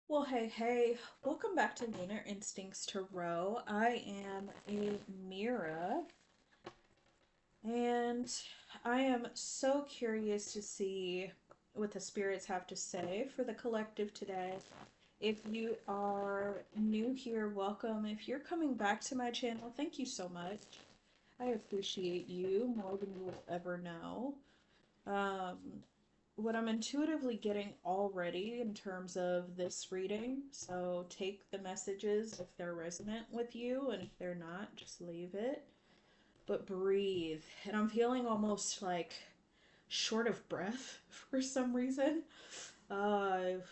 Well, hey, welcome back to Lunar Instincts Tarot. I am Amira, and I am so curious to see what the spirits have to say for the collective today. If you are new here, welcome. If you're coming back to my channel, thank you so much. I appreciate you more than you will ever know. Um, what I'm intuitively getting already in terms of this reading. So take the messages if they're resonant with you, and if they're not, just leave it. But breathe. And I'm feeling almost like short of breath for some reason. I've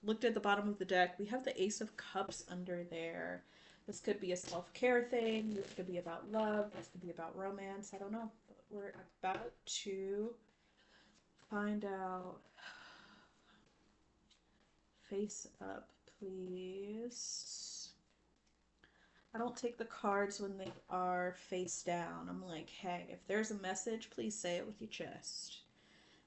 looked at the bottom of the deck. We have the Ace of Cups under there. This could be a self care thing. This could be about love. This could be about romance. I don't know. But we're about to find out. Face up, please. I don't take the cards when they are face down. I'm like, hey, if there's a message, please say it with your chest.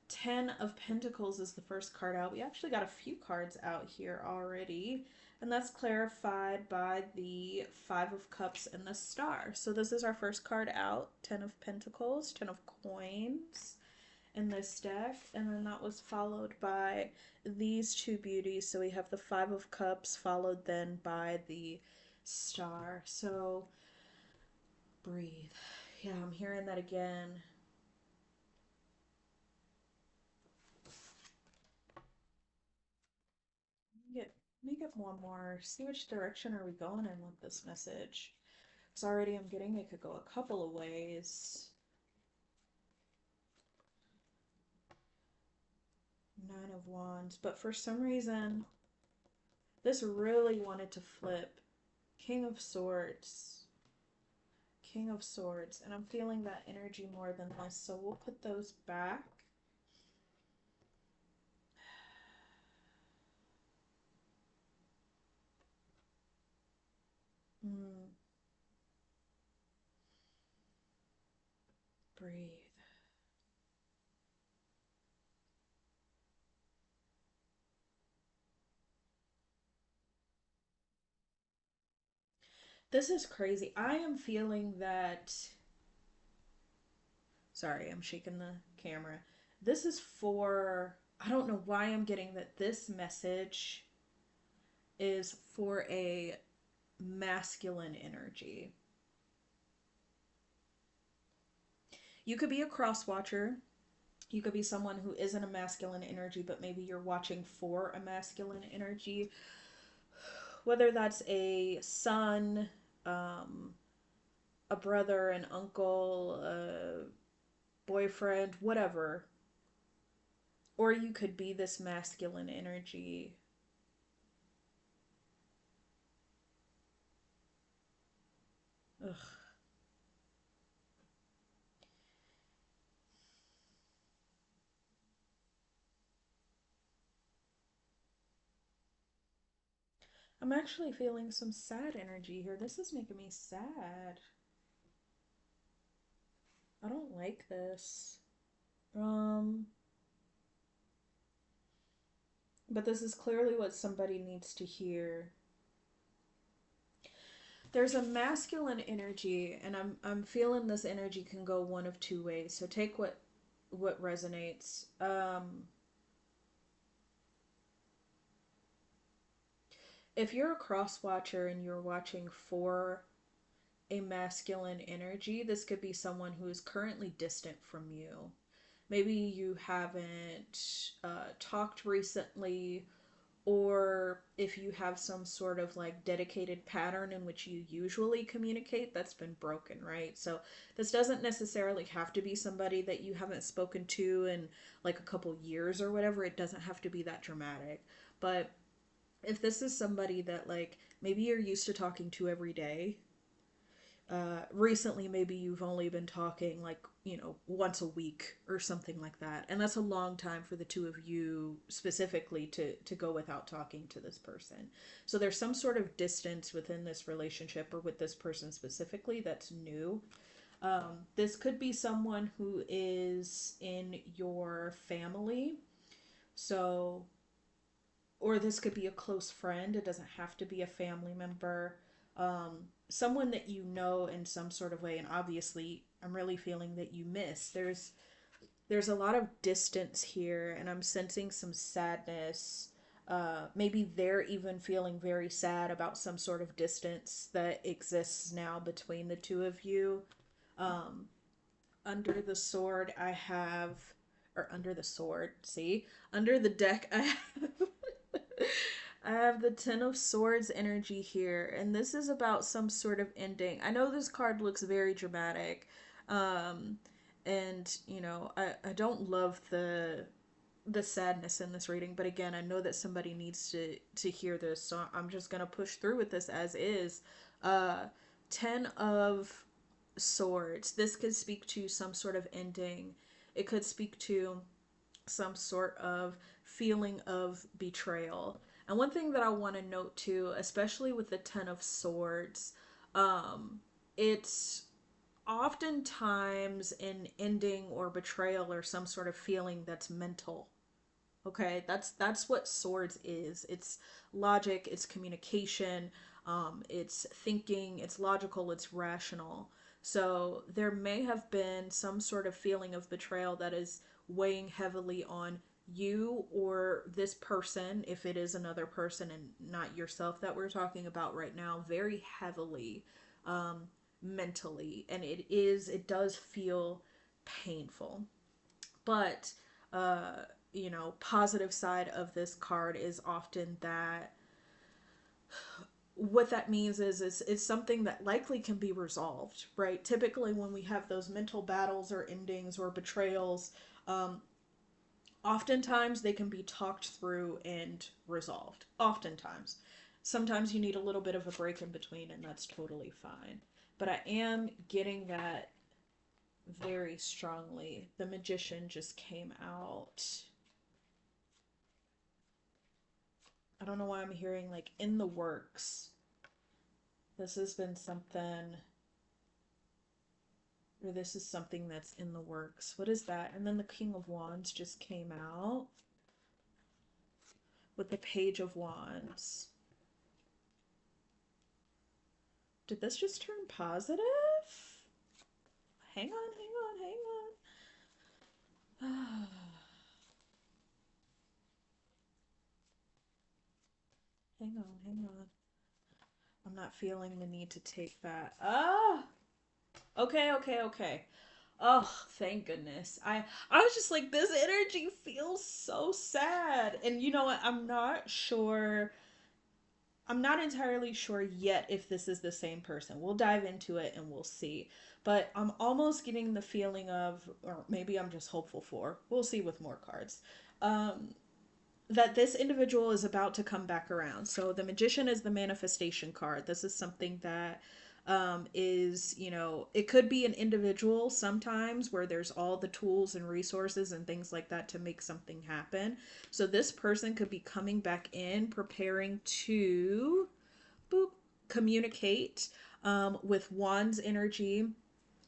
Ten of Pentacles is the first card out. We actually got a few cards out here already, and that's clarified by the Five of Cups and the Star. So this is our first card out, Ten of Pentacles, Ten of Coins in this deck, and then that was followed by these two beauties. So we have the Five of Cups followed then by the Star. So breathe. Yeah, I'm hearing that again. Let me get one more. See which direction are we going in with this message? Because already I'm getting it could go a couple of ways. Nine of Wands, but for some reason this really wanted to flip. King of Swords. King of Swords, and I'm feeling that energy more than this, so we'll put those back. Mm, breathe. This is crazy. I am feeling that. Sorry, I'm shaking the camera. This is for. I don't know why I'm getting that this message is for a masculine energy. You could be a cross watcher. You could be someone who isn't a masculine energy, but maybe you're watching for a masculine energy. Whether that's a son, um, a brother, an uncle, a boyfriend, whatever. Or you could be this masculine energy. Ugh. I'm actually feeling some sad energy here. This is making me sad. I don't like this. Um, but this is clearly what somebody needs to hear. There's a masculine energy, and I'm feeling this energy can go one of two ways. So take what resonates. If you're a cross watcher and you're watching for a masculine energy, this could be someone who is currently distant from you. Maybe you haven't talked recently, or if you have some sort of like dedicated pattern in which you usually communicate that's been broken, right? So this doesn't necessarily have to be somebody that you haven't spoken to in like a couple years or whatever. It doesn't have to be that dramatic. But if this is somebody that like maybe you're used to talking to every day, recently maybe you've only been talking like, once a week or something like that, and that's a long time for the two of you specifically to go without talking to this person. So there's some sort of distance within this relationship or with this person specifically that's new. This could be someone who is in your family, so, or this could be a close friend. It doesn't have to be a family member. Someone that you know in some sort of way, and obviously I'm really feeling that you miss. There's a lot of distance here, and I'm sensing some sadness. Maybe they're even feeling very sad about some sort of distance that exists now between the two of you. Um, Under the sword, I have, or under the sword, see? Under the deck, I have. I have the Ten of Swords energy here, and this is about some sort of ending. I know this card looks very dramatic, um, and I don't love the sadness in this reading, but again, I know that somebody needs to hear this, so I'm just gonna push through with this as is. Uh, Ten of Swords. This could speak to some sort of ending. It could speak to some sort of feeling of betrayal. And one thing that I want to note too, especially with the Ten of Swords, it's oftentimes an ending or betrayal or some sort of feeling that's mental. Okay, that's what swords is. It's logic, it's communication, it's thinking, it's logical, it's rational. So there may have been some sort of feeling of betrayal that is weighing heavily on you or this person, if it is another person and not yourself that we're talking about right now, very heavily, um, mentally, and it does feel painful. But positive side of this card is often that what that means is it's something that likely can be resolved, right? Typically when we have those mental battles or endings or betrayals, um, oftentimes they can be talked through and resolved. Oftentimes. Sometimes you need a little bit of a break in between, and that's totally fine. But I am getting that very strongly. The Magician just came out. I don't know why I'm hearing like in the works. This has been something, or this is something that's in the works. What is that? And then the King of Wands just came out with the Page of Wands. Did this just turn positive? Hang on, hang on, hang on. Hang on, hang on. I'm not feeling the need to take that. Okay, okay, okay. Oh, thank goodness. I was just like, this energy feels so sad. And you know what? I'm not entirely sure yet if this is the same person. We'll dive into it and we'll see. But I'm almost getting the feeling of, or maybe I'm just hopeful for, we'll see with more cards, um, that this individual is about to come back around. So the Magician is the manifestation card. This is something that it could be an individual sometimes where there's all the tools and resources and things like that to make something happen. So this person could be coming back in, preparing to boop, communicate with Wands energy.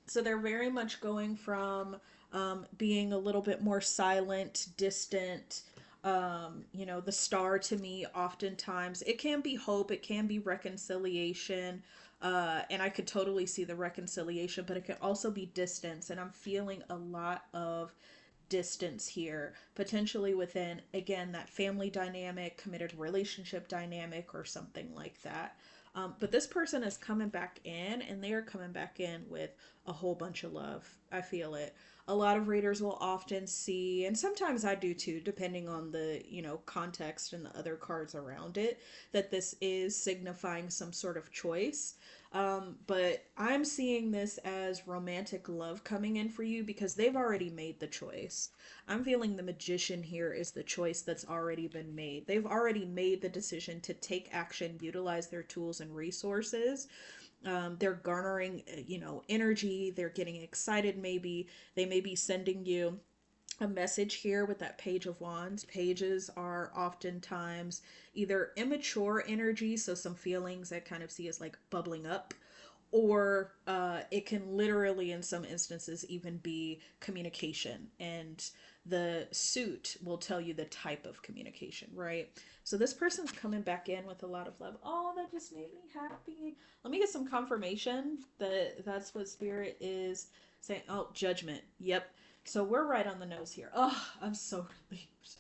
So they're very much going from being a little bit more silent, distant. The star to me, oftentimes, it can be hope, it can be reconciliation. And I could totally see the reconciliation, but it could also be distance. And I'm feeling a lot of distance here, potentially within, again, that family dynamic, committed relationship dynamic, or something like that. But this person is coming back in, and they are coming back in with a whole bunch of love. I feel it. A lot of readers will often see, and sometimes I do too, depending on the, context and the other cards around it, that this is signifying some sort of choice. But I'm seeing this as romantic love coming in for you because they've already made the choice. I'm feeling the Magician here is the choice that's already been made. They've already made the decision to take action, utilize their tools and resources. They're garnering, energy. They're getting excited, maybe. They may be sending you a message here with that Page of Wands. Pages are oftentimes either immature energy, so some feelings that kind of see as like bubbling up, or it can literally, in some instances, even be communication. And the suit will tell you the type of communication, right? So this person's coming back in with a lot of love. Oh, that just made me happy. Let me get some confirmation that that's what spirit is saying. Oh, judgment. Yep. So we're right on the nose here. Oh, I'm so relieved.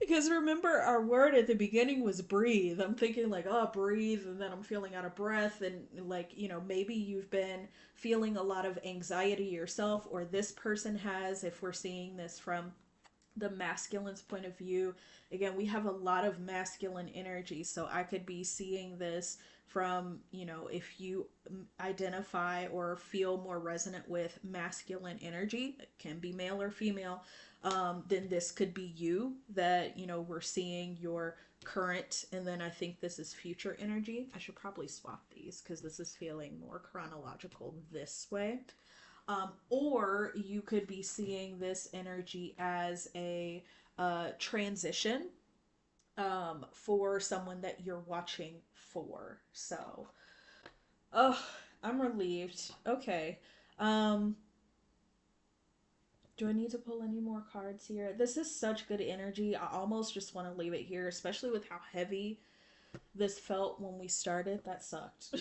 Because remember, our word at the beginning was breathe. I'm thinking, like, oh, breathe, and then I'm feeling out of breath. And, like, maybe you've been feeling a lot of anxiety yourself, or this person has, if we're seeing this from the masculine's point of view. Again, we have a lot of masculine energy, so I could be seeing this from, if you identify or feel more resonant with masculine energy, it can be male or female, then this could be you that, we're seeing your current, and then I think this is future energy. I should probably swap these because this is feeling more chronological this way. Or you could be seeing this energy as a transition for someone that you're watching for. So, oh, I'm relieved. Okay. Um, do I need to pull any more cards here? This is such good energy. I almost just want to leave it here, especially with how heavy this felt when we started. That sucked.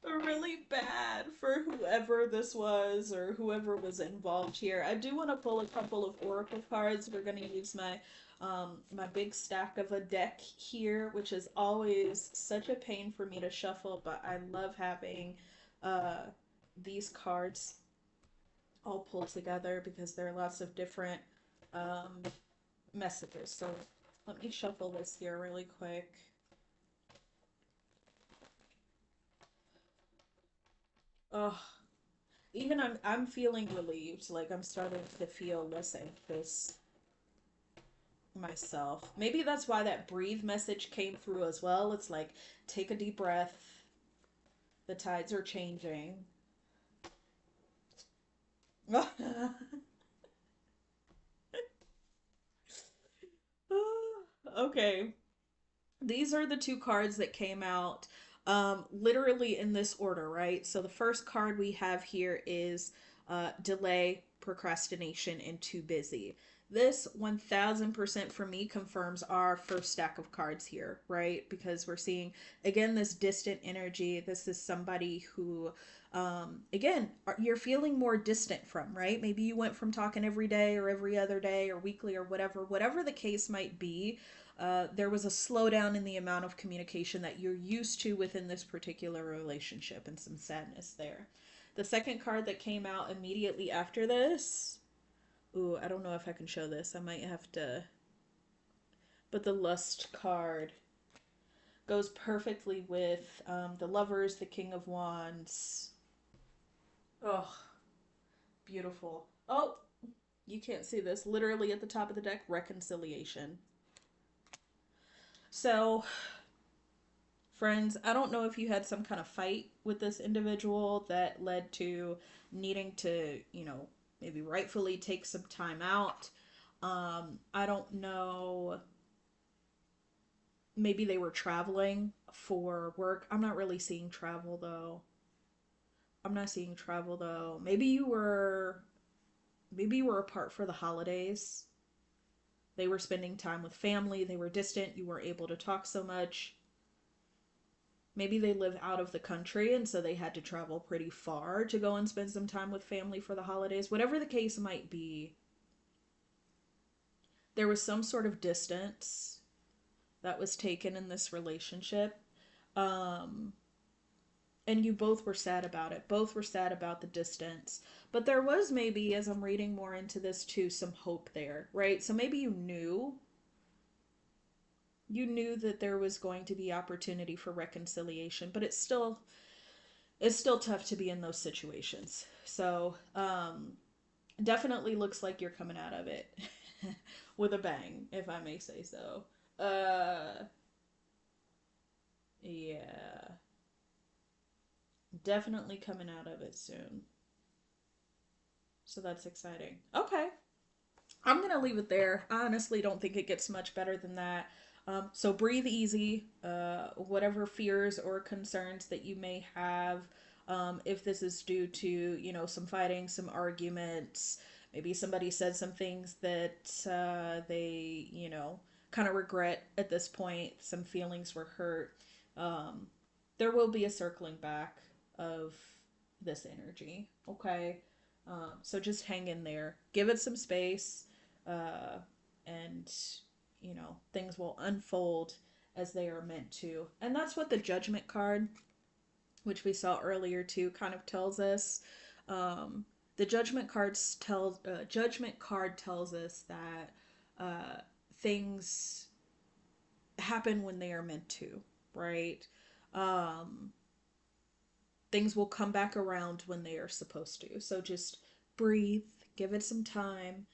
Really bad for whoever this was or whoever was involved here. I do want to pull a couple of oracle cards. We're going to use my big stack of a deck here, which is always such a pain for me to shuffle, but I love having uh, these cards all pulled together because there are lots of different um, messages. So let me shuffle this here really quick. Oh, even I'm feeling relieved. Like I'm starting to feel less anxious myself. Maybe that's why that breathe message came through as well. It's like take a deep breath. The tides are changing. Okay. These are the two cards that came out literally in this order, right? So the first card we have here is delay, procrastination, and too busy. This 1000% for me confirms our first stack of cards here, right? Because we're seeing, again, this distant energy. This is somebody who, again, you're feeling more distant from, right? Maybe you went from talking every day or every other day or weekly or whatever the case might be. There was a slowdown in the amount of communication that you're used to within this particular relationship and some sadness there. The second card that came out immediately after this, ooh, I don't know if I can show this. I might have to. But the lust card goes perfectly with the lovers, the king of wands. Oh, beautiful. Oh, you can't see this. Literally at the top of the deck, reconciliation. So, friends, I don't know if you had some kind of fight with this individual that led to needing to, maybe rightfully take some time out. I don't know. Maybe they were traveling for work. I'm not really seeing travel though. I'm not seeing travel though. Maybe you were apart for the holidays. They were spending time with family. They were distant. You weren't able to talk so much. Maybe they live out of the country and so they had to travel pretty far to go and spend some time with family for the holidays. Whatever the case might be, there was some sort of distance that was taken in this relationship. Um, and you both were sad about it. Both were sad about the distance. But there was maybe, as I'm reading more into this too, some hope there, right? So maybe you knew that there was going to be opportunity for reconciliation, but it's still tough to be in those situations. So, definitely looks like you're coming out of it with a bang, if I may say so. Uh, yeah, definitely coming out of it soon. So that's exciting. Okay, I'm gonna leave it there. I honestly don't think it gets much better than that. So breathe easy. Whatever fears or concerns that you may have, if this is due to, some fighting, some arguments, maybe somebody said some things that they, kind of regret at this point, some feelings were hurt. Um, there will be a circling back of this energy. Okay. So just hang in there, give it some space, and things will unfold as they are meant to. And that's what the judgment card, which we saw earlier too, kind of tells us. The judgment card tells us that things happen when they are meant to, right? Um, Things will come back around when they are supposed to. So just breathe, give it some time,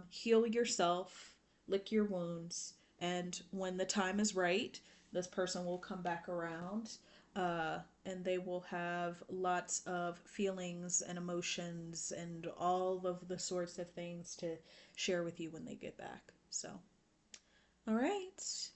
heal yourself, lick your wounds, and when the time is right, this person will come back around. And they will have lots of feelings and emotions and all of the sorts of things to share with you when they get back. So, all right.